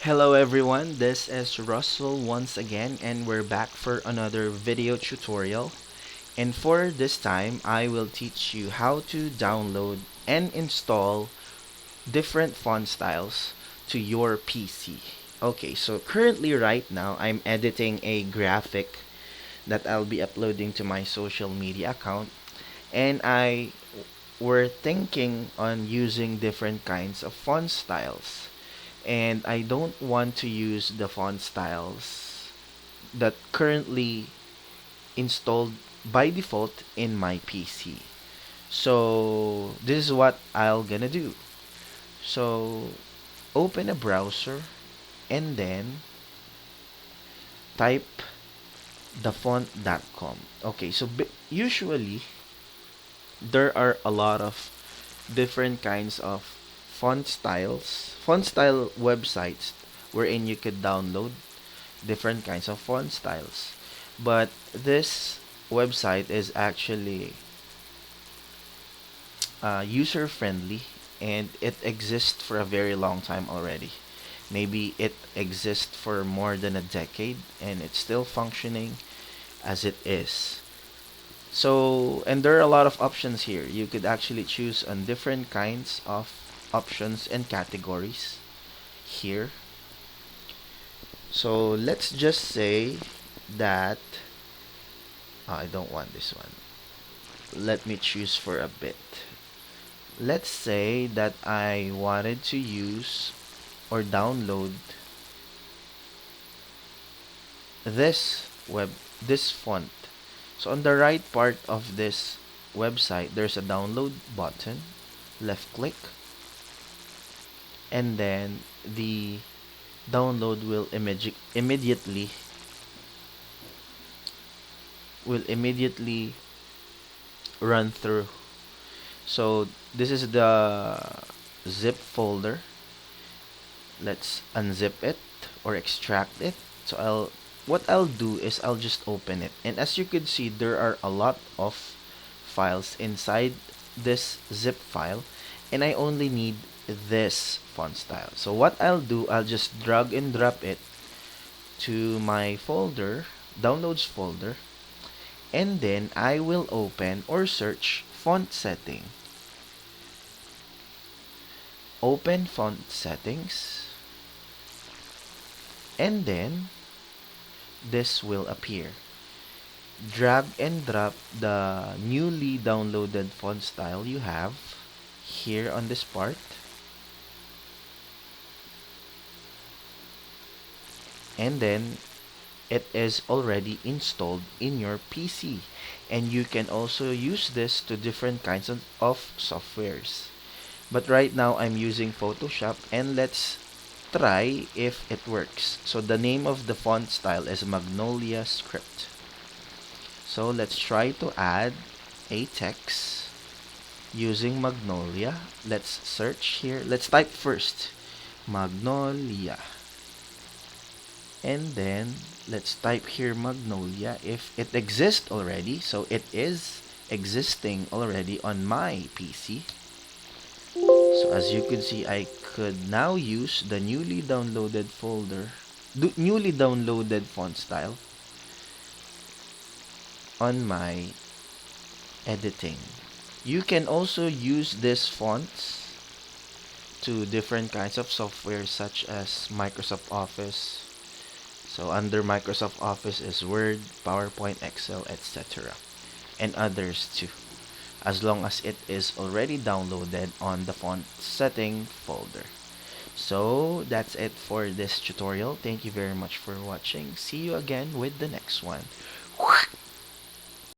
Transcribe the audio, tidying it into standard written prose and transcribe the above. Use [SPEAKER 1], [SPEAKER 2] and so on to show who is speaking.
[SPEAKER 1] Hello everyone, this is Russell once again and we're back for another video tutorial. And for this time, I will teach you how to download and install different font styles to your PC. Okay, so currently right now I'm editing a graphic that I'll be uploading to my social media account, and I were thinking on using different kinds of font styles, and I don't want to use the font styles that currently installed by default in my PC. So this is what I'll gonna do. So open a browser and then type thefont.com. Okay, so usually there are a lot of different kinds of font style websites wherein you could download different kinds of font styles. But this website is actually user friendly, and it exists for a very long time already. Maybe it exists for more than a decade and it's still functioning as it is. So, and there are a lot of options here. You could actually choose on different kinds of options and categories here. So, let's just say that I don't want this one. Let me choose for a bit. Let's say that I wanted to use or download this this font. So on the right part of this website, there's a download button. Left click, and then the download will immediately run through. So this is the zip folder. Let's unzip it or extract it. So what I'll do is I'll just open it. And as you can see, there are a lot of files inside this zip file, and I only need this font style. So what I'll do, I'll just drag and drop it to my folder, downloads folder, and then I will open or search font setting. Open font settings, and then this will appear. Drag and drop the newly downloaded font style you have here on this part, and then it is already installed in your PC, and you can also use this to different kinds of softwares. But right now I'm using Photoshop, and let's try if it works. So the name of the font style is Magnolia Script. So let's try to add a text using Magnolia. Let's search here. Let's type first Magnolia, and then let's type here Magnolia if it exists already. So it is existing already on my PC. So as you can see, I could now use the newly downloaded newly downloaded font style on my editing. You can also use these fonts to different kinds of software such as Microsoft Office. So under Microsoft Office is Word, PowerPoint, Excel, etc. and others too, as long as it is already downloaded on the font setting folder. So that's it for this tutorial. Thank you very much for watching. See you again with the next one.